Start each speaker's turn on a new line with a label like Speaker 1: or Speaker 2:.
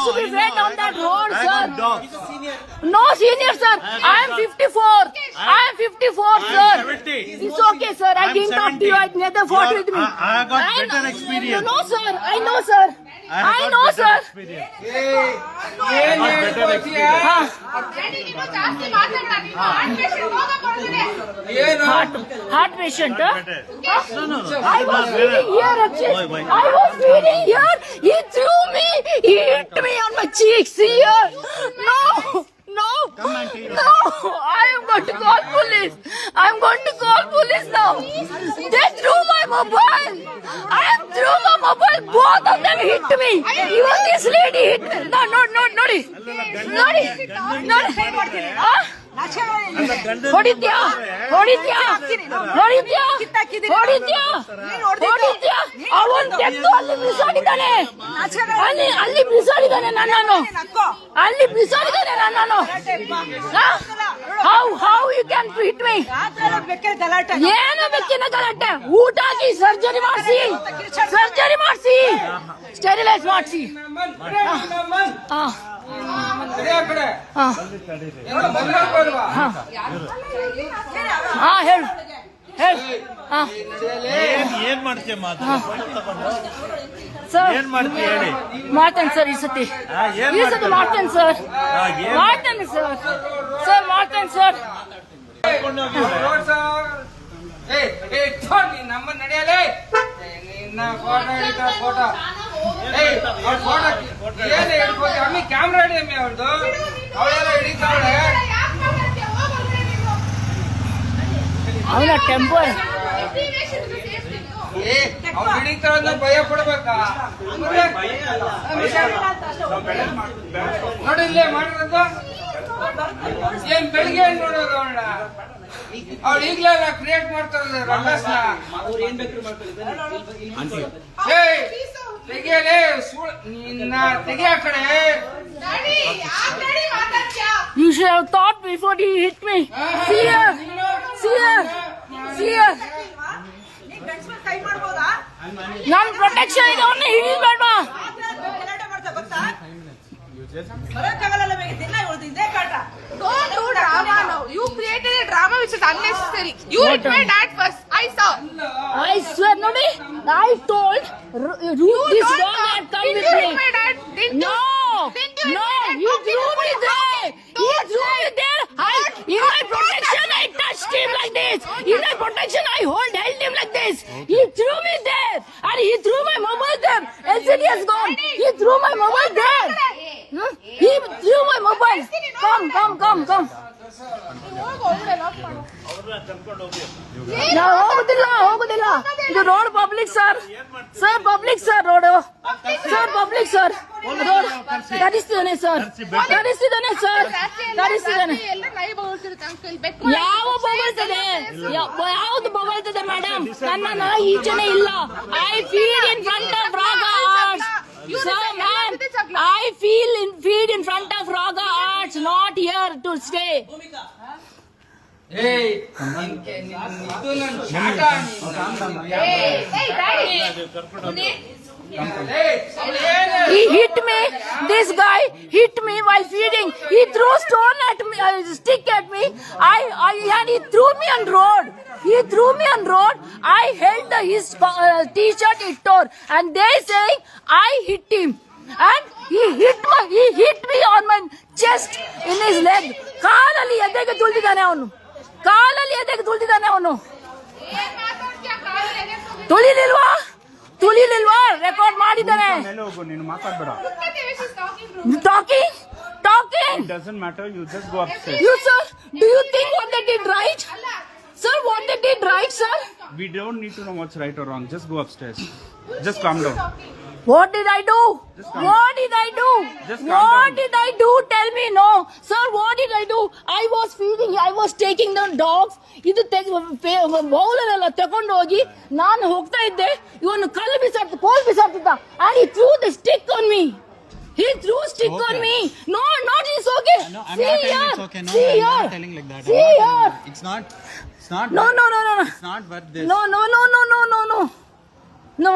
Speaker 1: supposed to be wet on that road,
Speaker 2: I
Speaker 1: sir.
Speaker 2: got dog.
Speaker 1: No senior, sir. I am 54. I am 54, sir.
Speaker 2: 70.
Speaker 1: It's okay, sir. I
Speaker 2: I'm
Speaker 1: didn't talk to you. I
Speaker 2: 70.
Speaker 1: never fought with me.
Speaker 2: I got better experience.
Speaker 1: No, sir. I know, sir. I know, sir. Heart patient, huh? I was feeding here, actually. I was feeding here. He threw me. He hit me on my cheeks here. No. No. No. I am going to call police. I am going to call police now. They threw my mobile. I am threw my mobile. Both of them hit me. Even this lady hit me. No. ಹೊಡಿದ್ಯಾ ಅವನ್ ತೆಗೆದು ಅಲ್ಲಿ ಬಿಸಾಡಿದ್ದಾನೆ ಅಲ್ಲಿ ಬಿಸಾಡಿದ್ದಾನೆ ನನ್ನನ್ನು how you can treat me ಏನು ಬೆಕ್ಕಿನ ಗಲಾಟೆ ಊಟ ಹಾಕಿ ಸರ್ಜರಿ ಮಾಡಿಸಿ ಸ್ಟೆರಿಲೈಸ್ ಮಾಡಿಸಿ ಹೇಳು
Speaker 2: ಏನ್ ಮಾಡ್ತೀಯ
Speaker 1: ಸರ್
Speaker 2: ಏನ್ ಮಾಡ್ತೀಯ ಹೇಳಿ
Speaker 1: ಮಾಡ್ತೇನೆ ಸರ್ ಈ ಸತಿ ಮಾಡ್ತೇನೆ ಸರ್ ಸರ್
Speaker 3: ನಮ್ಮ ನಡೆಯಲೇ ನಿನ್ನ ಫೋಟೋ ಹಿಡಿತ ಫೋಟೋ ಏನ್ ಹಿಡ್ಕೋತಿ ಅಮ್ಮಿ ಕ್ಯಾಮ್ರಾ ಹಿಡಿ ಅಮ್ಮಿ ಅವ್ರದ್ದು ಅವಳೆಲ್ಲ ಹಿಡಿತಾವಳೆ
Speaker 1: ಅವನ ಟೆಂಪರ್
Speaker 3: ಅವ್ರು ಹಿಡಿತಾರ ಭಯ ಪಡ್ಬೇಕಾ ನೋಡಿ ಇಲ್ಲೇ ಮಾಡಿರೋದು ಏನ್ ಬೆಳಿಗ್ಗೆ ನೋಡೋದು ಅವಳ ಅವ್ಳು ಈಗ್ಲೆಲ್ಲ ಕ್ರಿಯೇಟ್ ಮಾಡ್ತಾರ ರಲ್ಲಸ್ನ ತೆಗಿಯಲೇ ನಿನ್ನ ತೆಗಿಯ ಕಡೆ
Speaker 1: You should have thought before you hit me. See here. Nan protection is only ಹಿಡಿಬೇಡ್ವಾ
Speaker 4: Don't do drama now. You created a drama which is unnecessary. You hit my dad first. I saw.
Speaker 1: I swear, Nodi, I told this dog had come with me.
Speaker 4: Hit my dad?
Speaker 1: No, you threw me there. In my protection, I touched him like this. In my protection, I held him like this. He threw me there, and he threw my mobile there. LCD has gone. He threw my mobile there. He threw my mobile. Come. ಹೋಗುದಿಲ್ಲ ಇದು road public sir road ಕರೆಸ್ತಿದ್ದಾನೆ sir ಯಾವ್ದು ಬೊಗಳ್ತದೆ madam ನನ್ನ ಈಚನೆ ಇಲ್ಲ I feed in front of Raga arts I feed in front of Raga Arts, not here to stay.
Speaker 3: He
Speaker 1: hit me. This guy hit me while feeding. He threw stone at me, stick at me. And he threw me on road. I held his t-shirt. It tore, and they saying I hit him. And he hit me on my chest in his leg. ಕಾಲಲ್ಲಿ ಎದೆಗೆ ತುಳಿದಿದ್ದಾನೆ ಅವನು ತುಳಿಲಿಲ್ವಾ record ಮಾಡಿದ್ದಾನೆ talking
Speaker 5: It doesn't matter, you just go upstairs.
Speaker 1: You sir, do you think what they did right? Sir, what they did right, sir?
Speaker 5: We don't need to know what's right or wrong, just go upstairs. Just calm down.
Speaker 1: What did I do?
Speaker 5: Just calm
Speaker 1: What did I do?
Speaker 5: Just calm
Speaker 1: What
Speaker 5: down.
Speaker 1: did I do? Tell me no. Sir, what did I do? I was feeding, I was taking the dogs. ಇದು ಬೌಲಲ್ಲೆಲ್ಲ ತಗೊಂಡು ಹೋಗಿ ನಾನು ಹೋಗ್ತಾ ಇದ್ದೆ ಇವನು ಕೋಲ್ ಬಿಸಾಡ್ತಿದ್ದ and he threw the stick on me. He threw stick on me. No, not it's okay.
Speaker 6: No, I'm
Speaker 1: See
Speaker 6: not telling
Speaker 1: here.
Speaker 6: it's okay. No,
Speaker 1: See
Speaker 6: I'm
Speaker 1: here.
Speaker 6: not telling like that.
Speaker 1: See here.
Speaker 6: It's not
Speaker 1: No.
Speaker 6: It's not worth this.
Speaker 1: No.